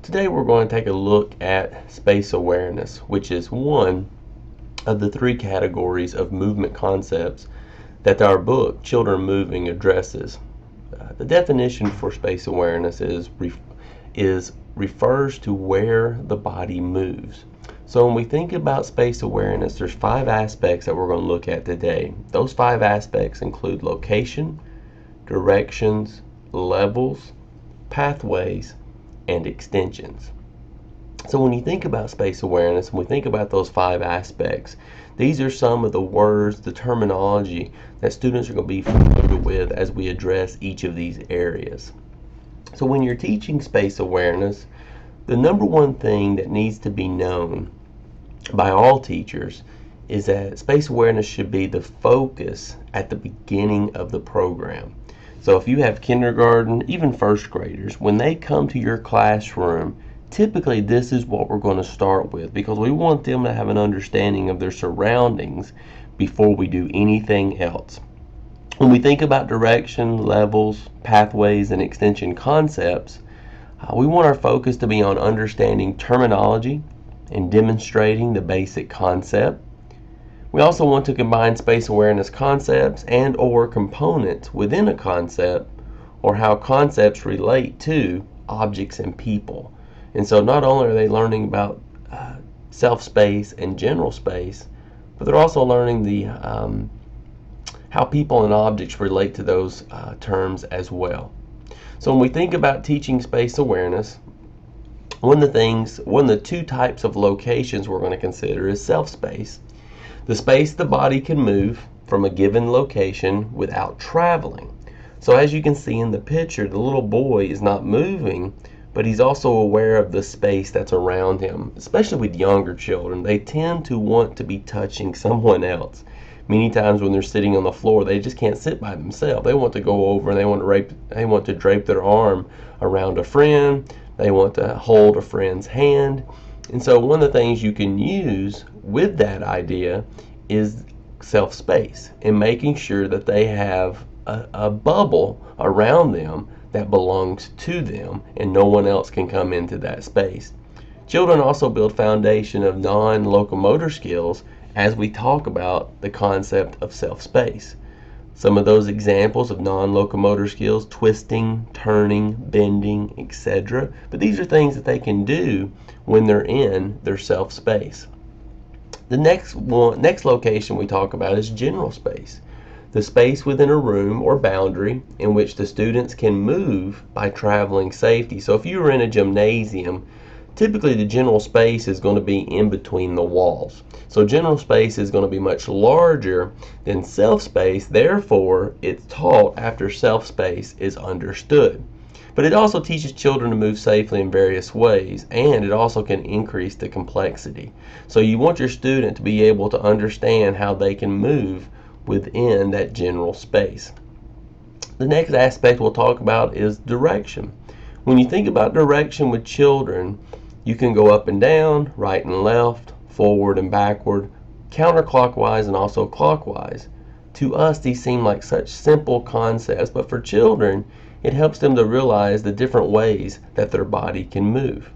Today we're going to take a look at space awareness, which is one of the three categories of movement concepts that our book, Children Moving, addresses. The definition for space awareness refers to where the body moves. So when we think about space awareness, there's five aspects that we're going to look at today. Those five aspects include location, directions, levels, pathways, and extensions. So when you think about space awareness, and we think about those five aspects, these are some of the words, the terminology that students are going to be familiar with as we address each of these areas. So when you're teaching space awareness, the number one thing that needs to be known by all teachers is that space awareness should be the focus at the beginning of the program. So if you have kindergarten, even first graders, when they come to your classroom, typically this is what we're going to start with, because we want them to have an understanding of their surroundings before we do anything else. When we think about direction, levels, pathways, and extension concepts, we want our focus to be on understanding terminology and demonstrating the basic concept. We also want to combine space awareness concepts and or components within a concept, or how concepts relate to objects and people. And so not only are they learning about self-space and general space, but they're also learning the how people and objects relate to those terms as well. So when we think about teaching space awareness, one of the two types of locations we're going to consider is self-space. The space the body can move from a given location without traveling. So as you can see in the picture, the little boy is not moving, but he's also aware of the space that's around him. Especially with younger children, they tend to want to be touching someone else. Many times when they're sitting on the floor, they just can't sit by themselves. They want to go over and they want to drape their arm around a friend. They want to hold a friend's hand. And so one of the things you can use with that idea is self-space, and making sure that they have a bubble around them that belongs to them and no one else can come into that space. Children also build foundation of non-locomotor skills as we talk about the concept of self-space. Some of those examples of non-locomotor skills: twisting, turning, bending, etc. But these are things that they can do when they're in their self-space. The next location we talk about is general space, the space within a room or boundary in which the students can move by traveling safely. So if you were in a gymnasium, typically the general space is going to be in between the walls. So general space is going to be much larger than self-space, therefore it's taught after self-space is understood. But it also teaches children to move safely in various ways, and it also can increase the complexity. So you want your student to be able to understand how they can move within that general space. The next aspect we'll talk about is direction. When you think about direction with children, you can go up and down, right and left, forward and backward, counterclockwise and also clockwise. To us, these seem like such simple concepts, but for children, it helps them to realize the different ways that their body can move.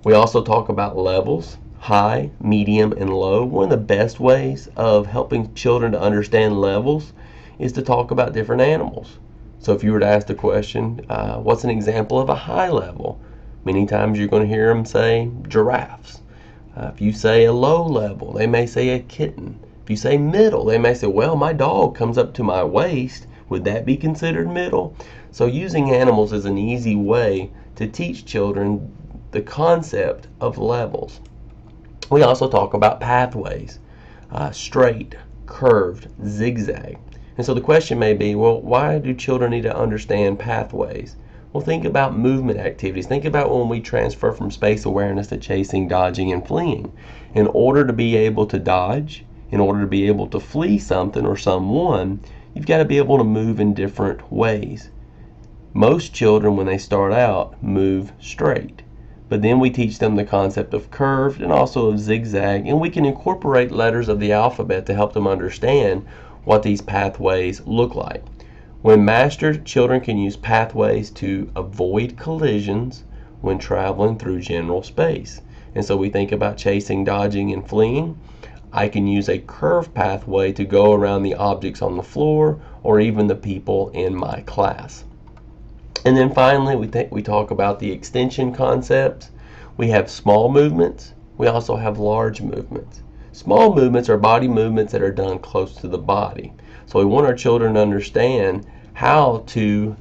We also talk about levels: high, medium, and low. One of the best ways of helping children to understand levels is to talk about different animals. So if you were to ask the question, what's an example of a high level? Many times you're going to hear them say giraffes. If you say a low level, they may say a kitten. If you say middle, they may say, well, my dog comes up to my waist. Would that be considered middle? So using animals is an easy way to teach children the concept of levels. We also talk about pathways: straight, curved, zigzag. And so the question may be, well, why do children need to understand pathways? Well, think about movement activities. Think about when we transfer from space awareness to chasing, dodging, and fleeing. In order to be able to dodge, in order to be able to flee something or someone, you've got to be able to move in different ways. Most children, when they start out, move straight. But then we teach them the concept of curved and also of zigzag, and we can incorporate letters of the alphabet to help them understand what these pathways look like. When mastered, children can use pathways to avoid collisions when traveling through general space. And so we think about chasing, dodging, and fleeing. I can use a curved pathway to go around the objects on the floor or even the people in my class. And then finally, we talk about the extension concepts. We have small movements. We also have large movements. Small movements are body movements that are done close to the body. So we want our children to understand how to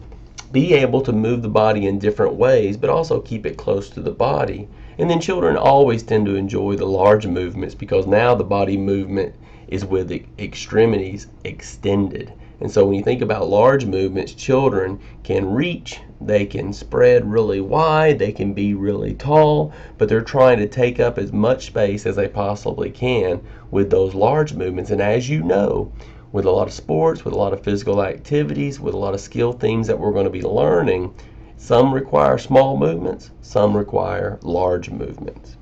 be able to move the body in different ways, but also keep it close to the body. And then children always tend to enjoy the large movements because now the body movement is with the extremities extended. And so when you think about large movements, children can reach, they can spread really wide, they can be really tall, but they're trying to take up as much space as they possibly can with those large movements. And as you know, with a lot of sports, with a lot of physical activities, with a lot of skill things that we're going to be learning, some require small movements, some require large movements.